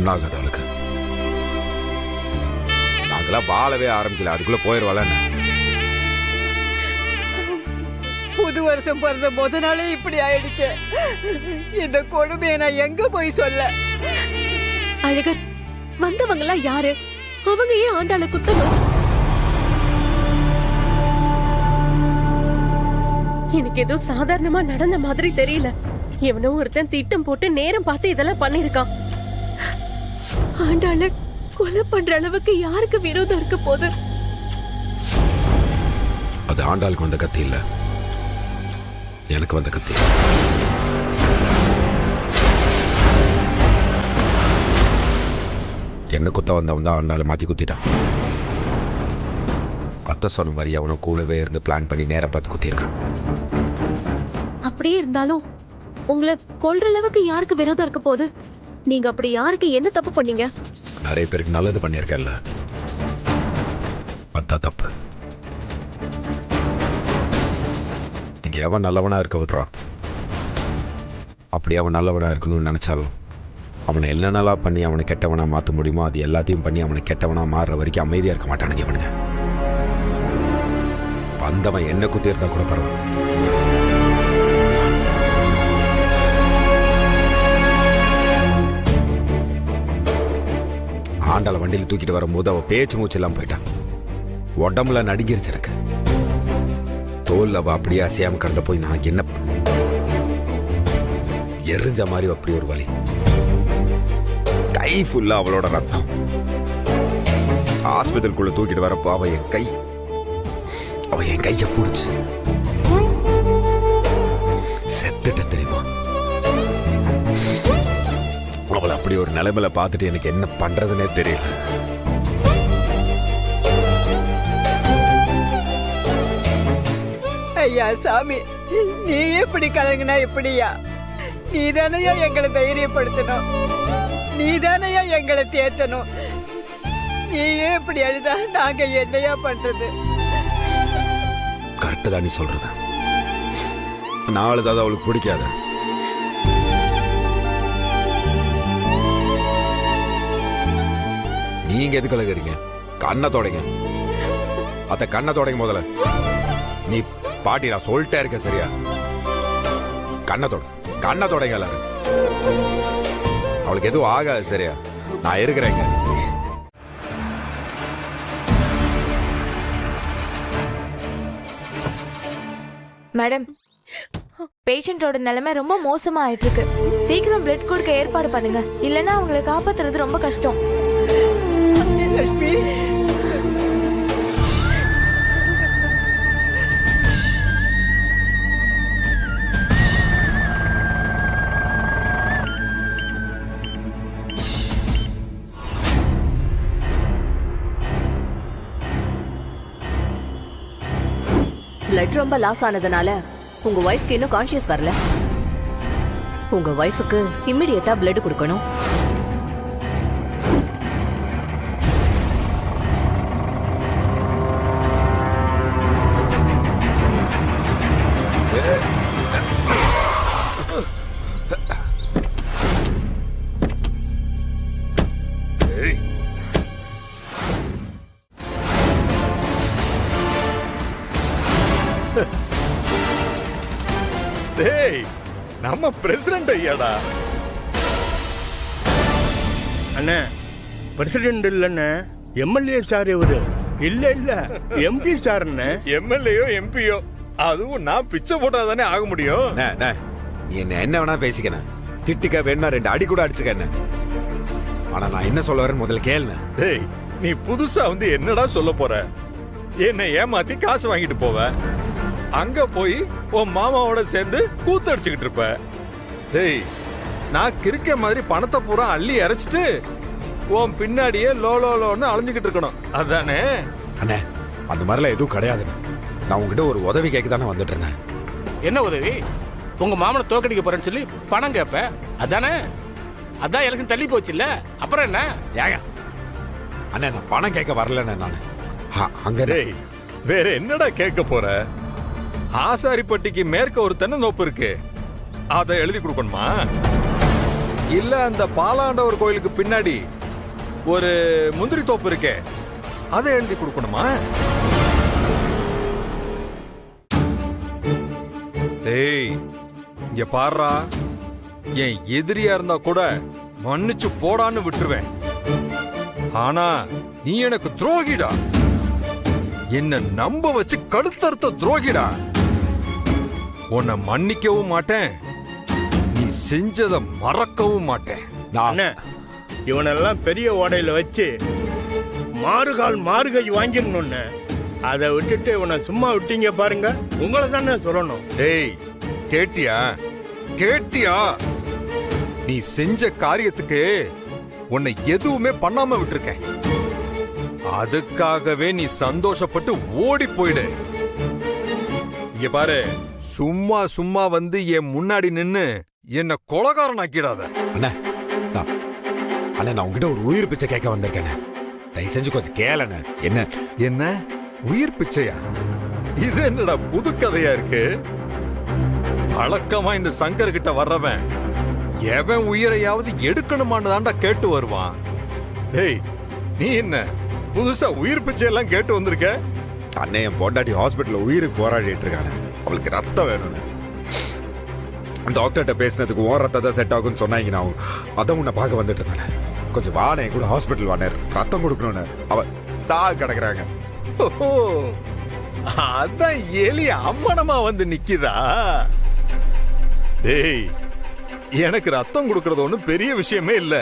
ஒன்னாகாது அவளுக்கு. நாங்களாம் வாழவே ஆரம்பிக்கல, அதுக்குள்ள போயிடுவாள. புது வருஷம் பிறந்த முத நாளே இப்படி ஆயிடுச்சு. இந்த கொடுமையை நான் எங்க போய் சொல்ல? அழகர், வந்தவங்களா யாரு? அவங்க ஏன் ஆண்டாள குத்தணும்? எனக்கு ஏதோ சாதாரணமா நடந்த மாதிரி தெரியல. எவனோ ஒருத்தன் திட்டம் போட்டு நேரம் பார்த்து இதெல்லாம் பண்ணிருக்கான். ஆண்டாள கொலை பண்ற அளவுக்கு யாருக்கு விரோதம் இருக்க போது? அது ஆண்டாளுக்கு வந்த கத்தி இல்ல, எனக்கு வந்த கத்தி. என்ன குத்த வந்தவன் தான் ஆண்டாளை மாத்தி குத்திட்டான். அத்தை சொன்ன மாதிரி அவனை கூடவே இருந்து பிளான் பண்ணி நேரம் பார்த்து குத்திருக்கான். அப்படியே இருந்தாலும் உங்களை கொல்ற அளவுக்கு யாருக்கு விரோதம் இருக்க போகுது? நீங்க அப்படி யாருக்கு என்ன தப்பு பண்ணீங்க? நிறைய பேருக்கு நல்லது பண்ணியிருக்கேன்ல, அதான் தப்பு. நீங்க எவன் நல்லவனா இருக்க விடுறான், அப்படி அவன் நல்லவனா இருக்கணும்னு நினைச்சாலும் அவனை என்னென்னலாம் பண்ணி அவனை கெட்டவனா மாற்ற முடியுமோ அது எல்லாத்தையும் பண்ணி அவனை கெட்டவனா மாறுற வரைக்கும் அமைதியா இருக்க மாட்டானுங்க இவனுங்க. வந்தவன் என்ன குத்தி இருந்தா கூட பரவாயில்ல. ஆண்டாள வண்டியில் தூக்கிட்டு வரும்போது அவ பேச்சு மூச்சு எல்லாம் போயிட்டான். உடம்புல நடுங்கிருச்சு எனக்கு. தோல் அவ அப்படியே அசையாம கடந்த போய் நான் என்ன எரிஞ்ச மாதிரி அப்படி ஒரு வலி. கை ஃபுல்லா அவளோட ரத்தம். ஆஸ்பத்திரிக்குள்ள தூக்கிட்டு வரப்போ அவ என் கைய பிடிச்சு செத்துட்டேன் தெரியுமா? அவளை அப்படி ஒரு நிலைமையில பார்த்துட்டு எனக்கு என்ன பண்றதுன்னே தெரியல. ஐயா சாமி, நீ எப்படி கலங்கினா எப்படியா? நீதானையா எங்களை தைரியப்படுத்தணும், நீதானையா எங்களை தேத்தணும். நீயே இப்படி அழுதா நாங்க என்னையா பண்றது? கரெக்டு தான் நீ சொல்றது. நான் அழுதாது அவளுக்கு பிடிக்காத. நீங்க எதுக்கு அழுகிறீங்க? கண்ணை தொடங்க. அத கண்ணை தொடங்க முதல்ல. நீ பாட்டி நான் சொல்லிட்டே இருக்க சரியா? கண்ணை தொடங்க. அவளுக்கு எதுவும் ஆகாது சரியா? நான் இருக்கிறேங்க. மேடம், பேஷண்டோட நிலைமை ரொம்ப மோசமா ஆயிட்டு இருக்கு. சீக்கிரம் பிளட் கொடுக்க ஏற்பாடு பண்ணுங்க, இல்லைன்னா அவங்களை காப்பாத்துறது ரொம்ப கஷ்டம். லட்சுமி, பிளட் ரொம்ப லாஸ் ஆனதுனால உங்க வைஃப்க்கு இன்னும் கான்ஷியஸ் வரல. உங்க வைஃபுக்கு இம்மிடியேட்டா பிளட் கொடுக்கணும். டேய், நம்ம பிரசிடென்ட் ஐயாடா. அண்ணே, பிரசிடென்ட் இல்லண்ணே, எம்எல்ஏ சார் இவரு. இல்ல எம்பி சார். எம்எல்ஏயோ எம்பியோ அதுவும் நான் பிச்சை போட்டாதானே ஆக முடியும். நீ என்ன வேணா பேசிக்கணும், திட்டுக்க வேணா 2 அடி கூட அடிச்சுக்க என்ன. ஆனா நான் என்ன சொல்ல வரேன்னு முதல்ல கேளுங்க. டேய், நீ புதுசா வந்து என்னடா சொல்ல போற? என்ன ஏமாத்தி காசு வாங்கிட்டு போவ, அங்க போய் உன் மாமாவோட சேர்ந்து கூத்தடிச்சுக்கிட்டு இருப்ப. டேய், நான் கிறுக்க மாதிரி பணத்தை பூரா அள்ளி இறைச்சிட்டு உன் பின்னாடியே லோன்னு அலைஞ்சுக்கிட்டு இருக்கணும், அதானே? அண்ணே, அந்த மாதிரிலாம் எதுவும் கிடையாது. நான் உங்ககிட்ட ஒரு உதவி கேட்க தானே வந்துட்டு இருந்தேன். என்ன உதவி? உங்க மாமனை தோக்கடிக்க போறேன்னு சொல்லி பணம் கேப்ப, அதானே? அதான் எனக்கு தள்ளி போச்சு இல்ல, அப்புறம் என்ன? ஏங்க அண்ணே, நான் பணம் கேட்க வரலண்ணே. நான் அங்க டேய், வேற என்னடா கேட்க போற? ஆசாரிப்பட்டிக்கு மேற்க ஒரு தென்னந்தோப்பு இருக்கு, அதை எழுதி கொடுக்கணுமா? இல்ல அந்த பாலாண்டவர் கோயிலுக்கு பின்னாடி ஒரு முந்திரி தோப்பு இருக்கே, அதை எழுதி கொடுக்கணுமா? டேய் இங்க பாருடா, என் எதிரியா இருந்தா கூட மன்னிச்சு போடான்னு விட்டுருவேன். ஆனா நீ எனக்கு துரோகிடா, என்ன நம்ப வச்சு கழுத்தறுத்த துரோகிடா. உன்னை மன்னிக்கவும் மாட்டேன், நீ செஞ்சதை மறக்கவும் மாட்டேன். அண்ணே, இவனெல்லாம் பெரிய ஓடையில வச்சு மாறுகால் மாறுகை வாங்கிடணும்னு அதை விட்டுட்டு இவனை சும்மா விட்டீங்க பாருங்க. உங்களை தானே சொல்லணும். டேய் கேட்டியா கேட்டியா, நீ செஞ்ச காரியத்துக்கு உன்னை எதுவுமே பண்ணாம விட்டுருக்கேன். அதுக்காகவே நீ சந்தோஷப்பட்டு ஓடி போயிடு. இங்க பாரு, சும்மா சும்மா வந்து என் முன்னாடி நின்னு என்ன கொலகாரன் ஆக்கிடாத. அண்ணே நான் உங்ககிட்ட ஒரு உயிர் பிச்சை கேட்க வந்திருக்கேன். தயவு செஞ்சு கொஞ்சம் கேளண்ணே. என்ன என்ன உயிர் பிச்சையா? இது என்னடா புது கதையா இருக்கு? வழக்கமா இந்த சங்கர் கிட்ட வர்றவன் எவன் உயிரையாவது எடுக்கணுமான்னு தாண்டா கேட்டு வருவான். டேய் நீ என்ன புதுசா உயிர் பிச்சை எல்லாம் கேட்டு வந்திருக்க? அண்ணே, என் பொண்டாட்டி ஹாஸ்பிட்டல்ல உயிருக்கு போராடிட்டு இருக்கானே, அவளுக்கு ரத்தம் வேணும்னு. டாக்டர்கிட்ட பேசினதுக்கு ஓ ரத்தம் தான் செட் ஆகும்னு சொன்னாங்க. நான் அதான் உன்னை பார்க்க வந்துட்டு இருந்தேன். கொஞ்சம் வானே கூட ஹாஸ்பிட்டல் வானே, ரத்தம் கொடுக்கணும்னு. அவ சாக கிடக்குறாங்க. ஓஹோ, அதான் எலி அம்மனமா வந்து நிக்குதா? டேய் எனக்கு ரத்தம் கொடுக்கறது ஒண்ணும் பெரிய விஷயமே இல்ல.